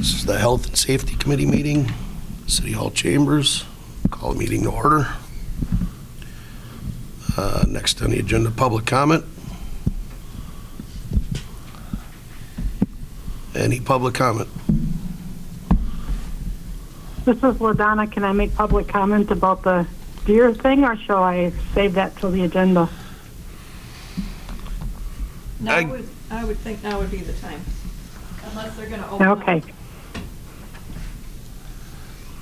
This is the Health and Safety Committee meeting, City Hall Chambers. Call the meeting to order. Next on the agenda, public comment. Any public comment? This is LaDonna. Can I make public comment about the deer thing, or shall I save that till the agenda? I would think now would be the time, unless they're going to open Okay. up.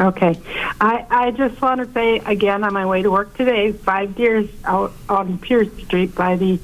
Okay. I just want to say again, on my way to work today, 5 deer out on Pierce Street by the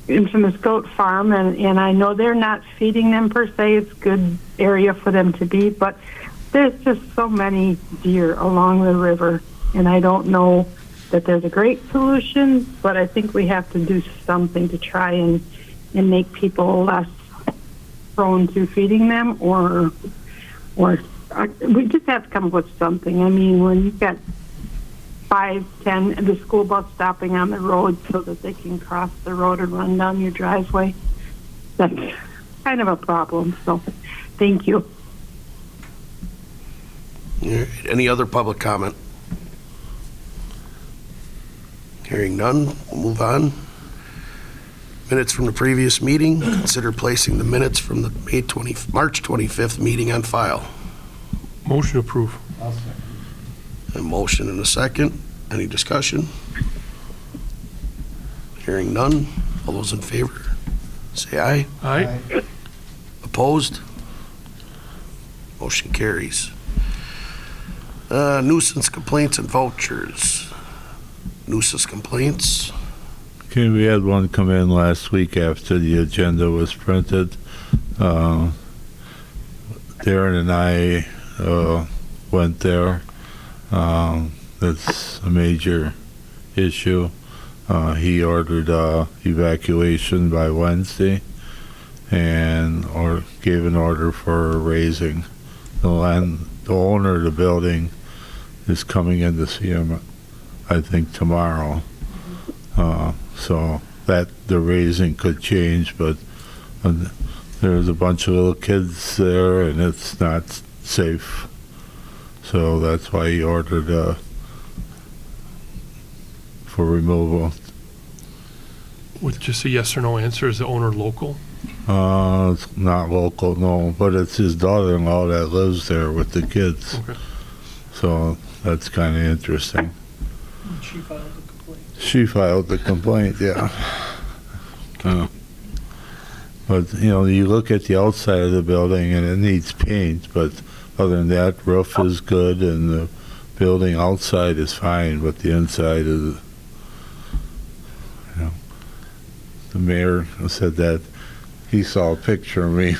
infamous goat farm, and I know they're not feeding them per se. It's a good area for them to be, but there's just so many deer along the river, and I don't know that there's a great solution, but I think we have to do something to try and make people less prone to feeding them, or we just have to come up with something. I mean, when you've got 5, 10, the school bus stopping on the road so that they can cross the road and run down your driveway, that's kind of a problem. So, thank you. All right. Any other public comment? Hearing none, we'll move on. Minutes from the previous meeting. Consider placing the minutes from the March 25th meeting on file. Motion approved. A motion and a second. Any discussion? Hearing none. All those in favor, say aye. Aye. Opposed? Motion carries. Nuisance complaints and vouchers. Nuisance complaints. Okay, we had one come in last week after the agenda was printed. Darren and I went there. That's a major issue. He ordered evacuation by Wednesday or gave an order for raising. The owner of the building is coming in to see him, I think, tomorrow. So that the raising could change, but there's a bunch of little kids there and it's not safe. So that's why he ordered for removal. With just a yes or no answer, is the owner local? It's not local, no, but it's his daughter-in-law that lives there with the kids. Okay. So that's kind of interesting. She filed a complaint. She filed the complaint, yeah. But, you look at the outside of the building and it needs paint, but other than that, roof is good and the building outside is fine, but the inside is, the mayor said that he saw a picture of me.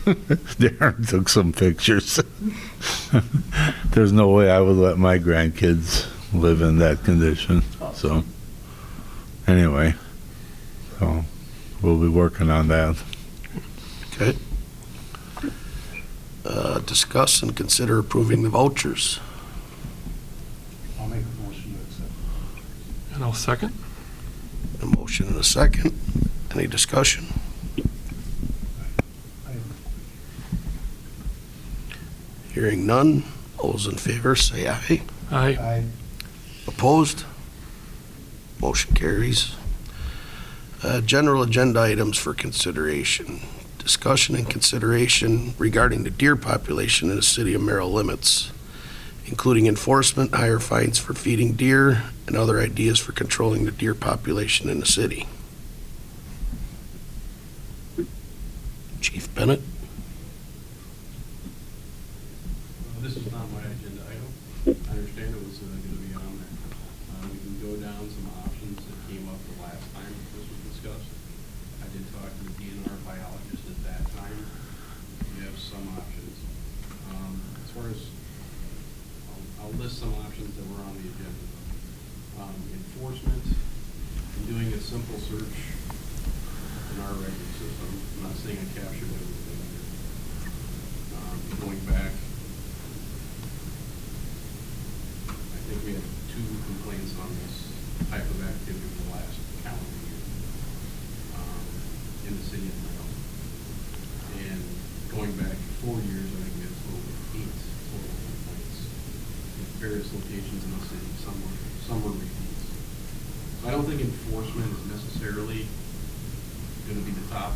Darren took some pictures. There's no way I would let my grandkids live in that condition. So, anyway, so we'll be working on that. Okay. Discuss and consider approving the vouchers. I'll make a motion to accept. And I'll second. A motion and a second. Any discussion? Hearing none. All those in favor say aye. Aye. Aye. Opposed? Motion carries. General agenda items for consideration. Discussion and consideration regarding the deer population in the city of Merrill limits, including enforcement, higher fines for feeding deer, and other ideas for controlling the deer population in the city. Chief Bennett? This is not my agenda item. I understand it was going to be on there. We can go down some options that came up the last time this was discussed. I did talk to the DNR biologist at that time. We have some options. As far as, I'll list some options that were on the agenda. Enforcement, and doing a simple search in our record system. I'm not saying I captured everything here. Going back, I think we had 2 complaints on this type of activity for the last calendar year in the city of Maryland. And going back 4 years, I think we had a total of 8 total complaints at various locations in the city. Some were repeats. So I don't think enforcement is necessarily going to be the top,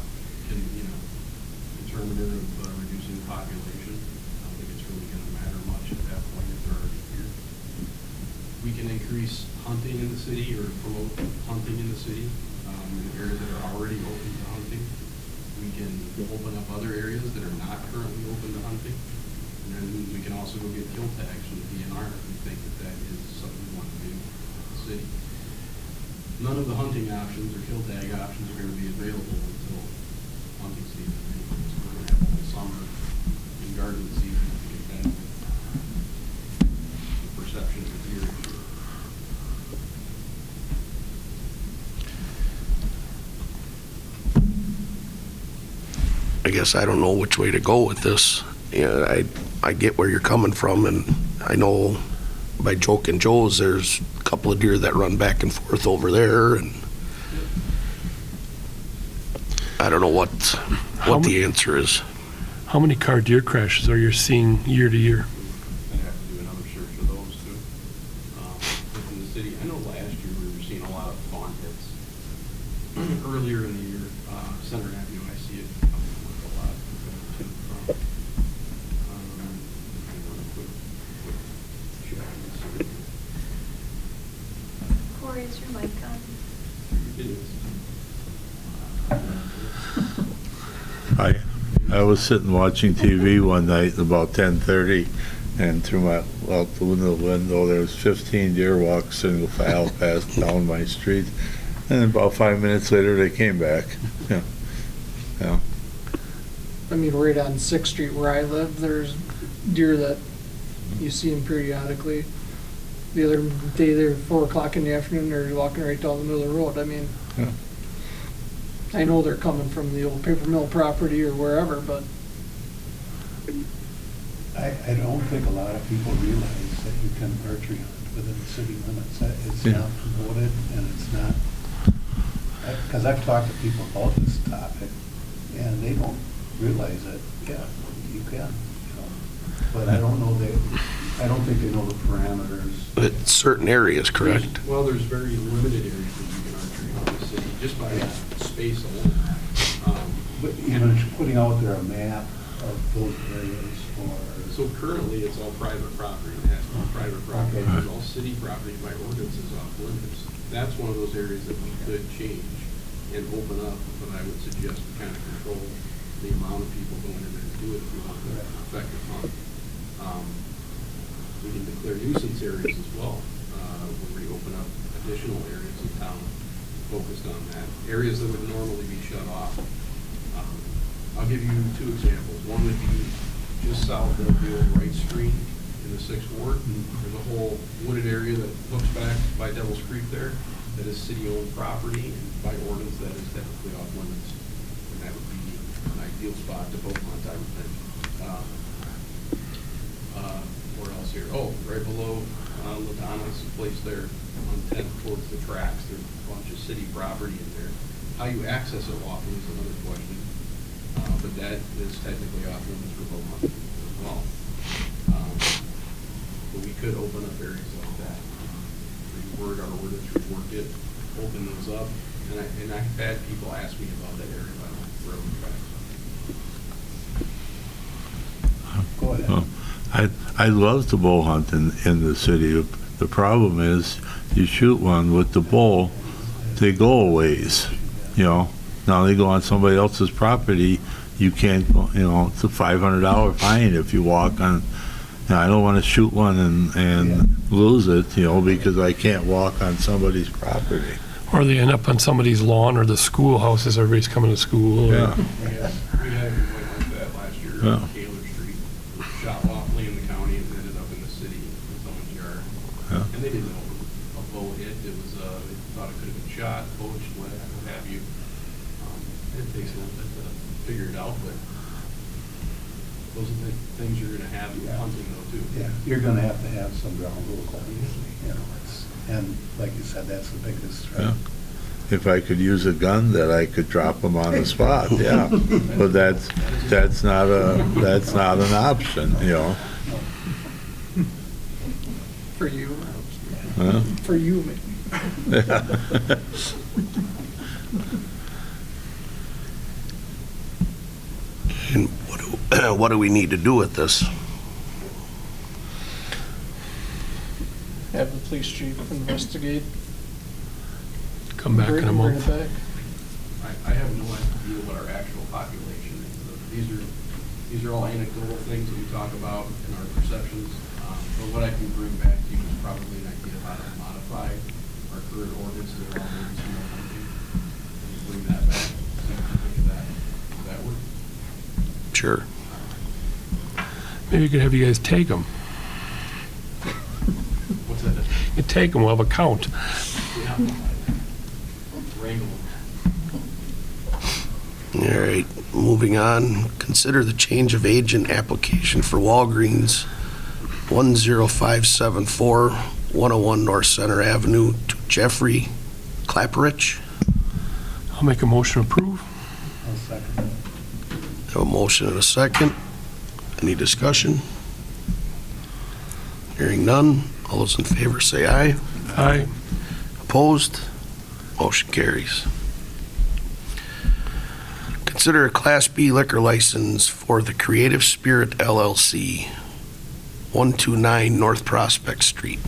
determinative of reducing the population. I don't think it's really going to matter much at that point if they're already here. We can increase hunting in the city or promote hunting in the city in areas that are already open to hunting. We can open up other areas that are not currently open to hunting. And then we can also go get kill tags from the DNR if we think that that is something we want to do in the city. None of the hunting options or kill tag options are going to be available until hunting season. So we're going to have a whole summer and garden season to contend with the perception of the deer issue. I guess I don't know which way to go with this. Yeah, I get where you're coming from, and I know by Joke and Joe's, there's a couple of deer that run back and forth over there, and I don't know what the answer is. How many car deer crashes are you seeing year to year? I'd have to do another search for those too. Within the city, I know last year we were seeing a lot of fawn hits. Earlier in the year, Center Avenue, I see it coming with a lot to and from. I want a quick check on this. Corey, is your mic on? It is. I was sitting watching TV one night about 10:30, and through my out the window there was 15 deer walk single file passed down my street, and about 5 minutes later they came back. Yeah. I mean, right on 6th Street where I live, there's deer that you see them periodically. The other day, they're 4 o'clock in the afternoon, they're walking right down the middle of the road. I mean, Yeah. I know they're coming from the old paper mill property or wherever, but I don't think a lot of people realize that you can archery hunt within the city limits. That it's Yeah. not promoted, and it's not, because I've talked to people about this topic, and they don't realize that, yeah, you can, But I don't know I don't think they know the parameters. It's certain areas, correct? Well, there's very limited areas that you can archery hunt in the city, just by space alone. But, putting out there a map of those areas or. So currently, it's all private property, it has to be private property, Okay. it's all city property by ordinance is off limits. That's one of those areas that we could change and open up, but I would suggest we kind of control the amount of people going in there to do it if we want to effective hunt. We can declare nuisance areas as well, when we open up additional areas in town focused on that. Areas that would normally be shut off. I'll give you 2 examples. One would be just south of the old Wright Street in the 6th Ward. There's a whole wooded area that hooks back by Devil's Creek there that is city-owned property, and by ordinance that is technically off limits. And that would be an ideal spot to boat hunt, I would think. Where else here? Oh, right below Ladonna's place there on 10th towards the tracks. There's a bunch of city property in there. How you access it walking is another question. But that is technically off limits for boat hunting as well. But we could open up areas like that. Reword our ordinance, rework it, open those up. And I've had people ask me about that area by the railroad tracks. Go ahead. Well, I love to bow hunt in the city. The problem is you shoot one with the bow, they go a ways, Now they go on somebody else's property, you can't go, it's a $500 fine if you walk on. I don't want to shoot one and lose it, because I can't walk on somebody's property. Or they end up on somebody's lawn or the schoolhouse as everybody's coming to school. Yeah. We had a complaint like that last year Yeah. on Taylor Street. Shot lawfully in the county and ended up in the city in someone's yard. Yeah. And they didn't know a bow hit. It was, they thought it could have been shot, poached, what have you. It takes a little bit to figure it out, but those are the things you're gonna have in hunting though too. Yeah, you're gonna have to have some ground rules, obviously, and like you said, that's the biggest threat. if I could use a gun, that I could drop them on the spot, yeah. But that's not an option, you know? For you, Huh? for you, maybe. And what do we need to do with this? Have the police chief investigate. Come back in a bring month. it back. I have no idea what our actual population is. These are all anecdotal things that we talk about in our perceptions. But what I can bring back to you is probably an idea of how to modify our current ordinance to allow maybe some more hunting. And bring that back, see what you think of that. Does that work? Sure. Maybe we could have you guys take them. What's that? You take them, we'll have a count. Yeah. Wrangle. All right, moving on. Consider the change of agent application for Walgreens, 10574, 101 North Center Avenue to Jeffrey Clapperich. I'll make a motion to approve. I'll second that. Have a motion and a second. Any discussion? Hearing none. All those in favor say aye. Aye. Opposed? Motion carries. Consider a Class B liquor license for the Creative Spirit LLC, 129 North Prospect Street.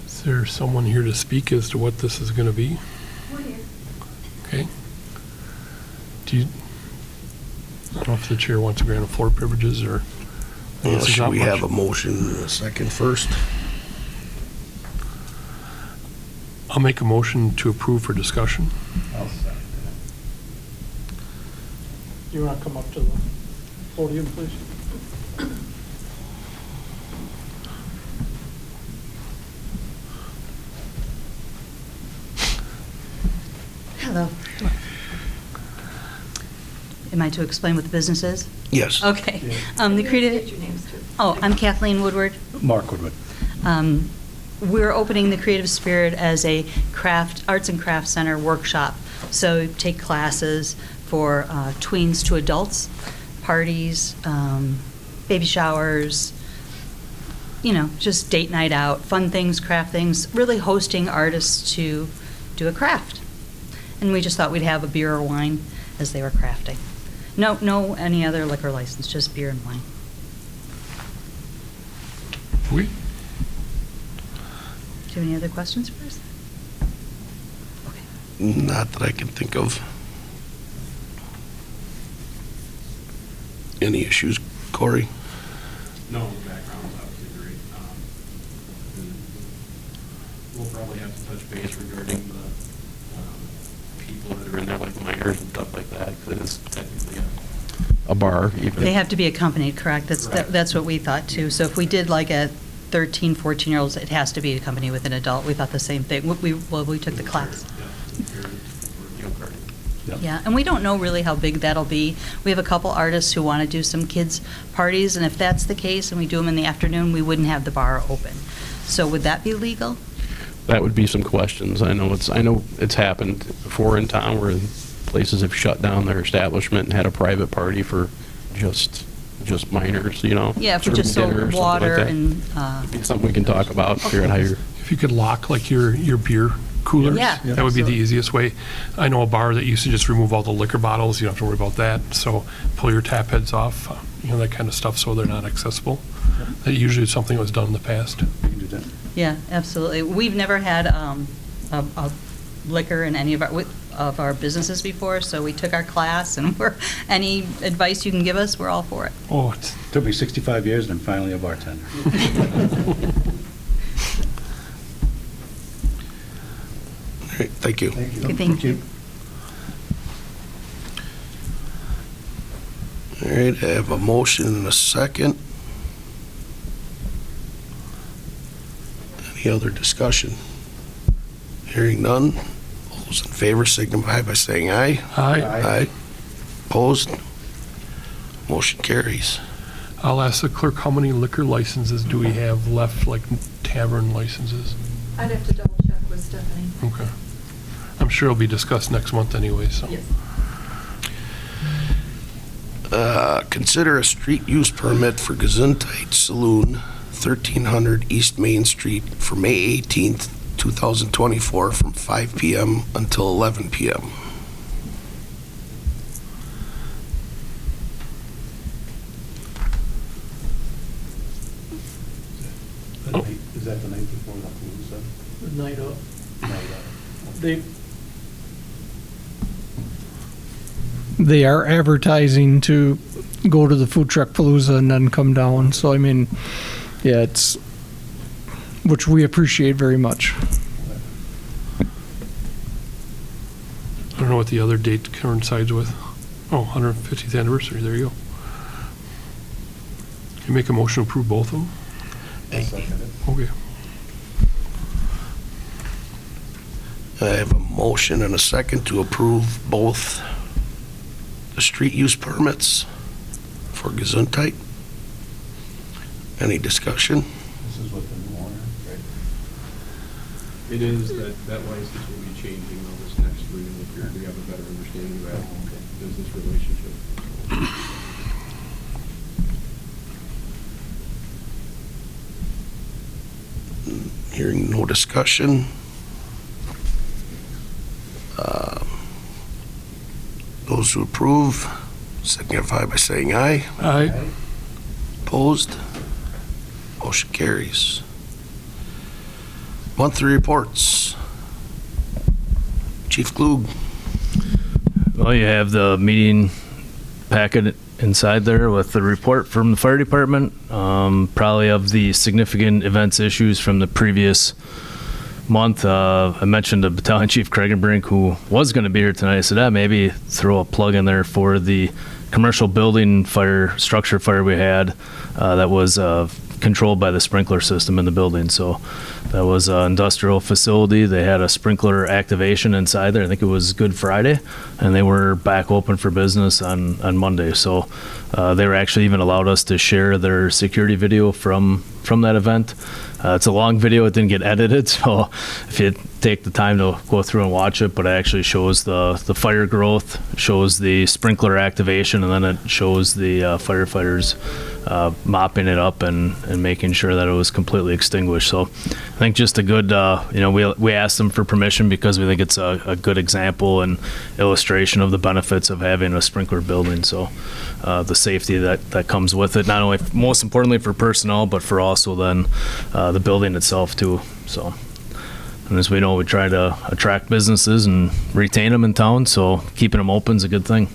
Is there someone here to speak as to what this is going to be? Okay. Do you, I don't know if the chair wants to grant floor privileges or. I guess there's Should not we much. have a motion and a second first? I'll make a motion to approve for discussion. I'll second You want to come up to the podium, please? Hello. Am I to explain what the business is? Yes. Okay. The Get creative, your names too. I'm Kathleen Woodward. that. Mark Woodward. We're opening the Creative Spirit as a arts and crafts center workshop. So take classes for tweens to adults, parties, baby showers, just date night out, fun things, craft things, really hosting artists to do a craft. And we just thought we'd have a beer or wine as they were crafting. No, any other liquor license, just beer and wine. We, Do you have any other questions for us? Okay. Not that I can think of. Any issues, Corey? No, the background is obviously great. And we'll probably have to touch base regarding the people that are in there, like minors and stuff like that, because it is technically a bar. Even. They have to be accompanied, correct? Correct. That's what we thought too. So if we did like a 13, 14-year-olds, it has to be accompanied with an adult. We thought the same thing. We took the class. Yeah, and we don't know really how big that'll be. We have a couple artists who want to do some kids' parties, and if that's the case, and we do them in the afternoon, we wouldn't have the bar open. So would that be legal? That would be some questions. I know it's happened before in town where places have shut down their establishment and had a private party for just minors, Yeah, if we serving just sold dinner or something water like that. and, It'd be something we can talk about, figure out how you're. if you could lock like your beer coolers, Yeah. that would be the Absolutely. easiest way. I know a bar that used to just remove all the liquor bottles. You don't have to worry about that. So pull your tap heads off, that kind of stuff, so they're not accessible. That usually is something that was done in the past. You can do that. yeah, absolutely. We've never had a liquor in any of our businesses before, so we took our class, and any advice you can give us, we're all for it. Oh, it's, Took me 65 years and I'm finally a bartender. All right, thank you. Thank you. Okay, thank you. All right, I have a motion and a second. Any other discussion? Hearing none. All those in favor signify by saying aye. aye. Aye. Opposed? Motion carries. I'll ask the clerk, how many liquor licenses do we have left, like tavern licenses? I'd have to double check with Stephanie. Okay. I'm sure it'll be discussed next month anyway, so. Yes. Consider a street use permit for Gesundheit Saloon, 1300 East Main Street for May 18th, 2024, from 5 p.m. until 11 p.m. Is that the night before the Palooza? The night up. Night They are advertising to go to the food truck palooza and then come down. So I mean, yeah, it's which we appreciate very much. I don't know what the other date coincides with. Oh, 150th anniversary, there you go. Can you make a motion to approve both of them? Okay. I have a motion and a second to approve both the street use permits for Gesundheit. Any discussion? This is what the new owner, right? It is, that license will be changing though this next renewal period. We have a better understanding of that business relationship. Hearing no discussion. Those who approve signify by saying aye. Aye. Opposed? Motion carries. Monthly reports. Chief Klug. Well, you have the meeting packet inside there with the report from the fire department, probably of the significant events issues from the previous month. I mentioned to Battalion Chief Kragenbrink, who was going to be here tonight. I said, maybe throw a plug in there for the commercial building fire, structure fire we had that was controlled by the sprinkler system in the building. So that was an industrial facility. They had a sprinkler activation inside there. I think it was Good Friday, and they were back open for business on Monday. So they were actually even allowed us to share their security video from that event. It's a long video. It didn't get edited, so if you take the time to go through and watch it, but it actually shows the fire growth, shows the sprinkler activation, and then it shows the firefighters mopping it up and making sure that it was completely extinguished. So I think just a good, we asked them for permission because we think it's a good example and illustration of the benefits of having a sprinkler building. So the safety that comes with it, not only, most importantly for personnel, but for also then the building itself too. So, and as we know, we try to attract businesses and retain them in town, so keeping them open is a good thing.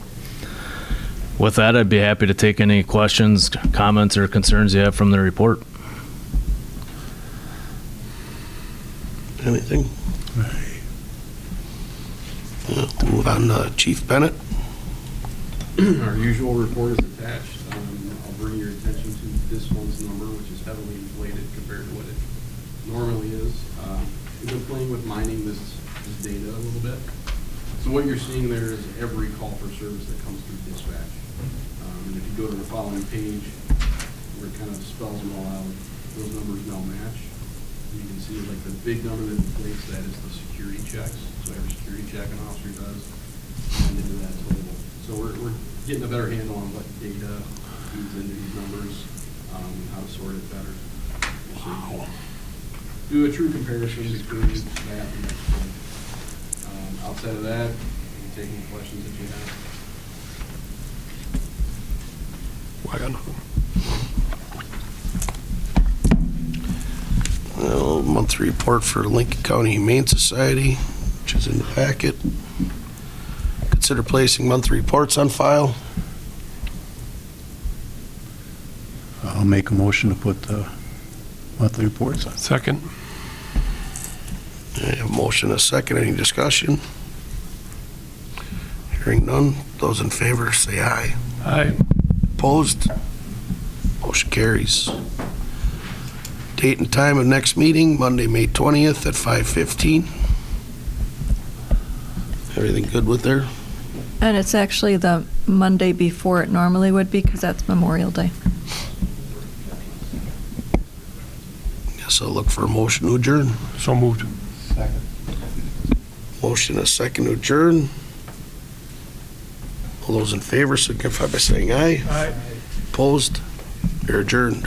With that, I'd be happy to take any questions, comments, or concerns you have from the report. Anything? Move on to Chief Bennett. Our usual report is attached. I'll bring your attention to this one's number, which is heavily inflated compared to what it normally is. We've been playing with mining this data a little bit. So what you're seeing there is every call for service that comes through dispatch. And if you go to the following page, where it kind of spells them all out, those numbers now match. You can see like the big number that inflates that is the security checks. So every security check an officer does, and into that total. So we're getting a better handle on what data feeds into these numbers, and how to sort it better. So you can do a true comparison between that and that. Outside of that, you can take any questions that you have. I got nothing. Well, monthly report for Lincoln County Humane Society, which is in the packet. Consider placing monthly reports on file. I'll make a motion to put the monthly reports on. Second. I have a motion, a second. Any discussion? Hearing none. Those in favor say aye. Aye. Opposed? Motion carries. Date and time of next meeting, Monday, May 20th at 5:15. Everything good with there? And it's actually the Monday before it normally would be, because that's Memorial Day. business, I'll look for a motion to adjourn. So moved. Second. Motion a second to adjourn. All those in favor signify by saying aye. Aye. Opposed? They're adjourned.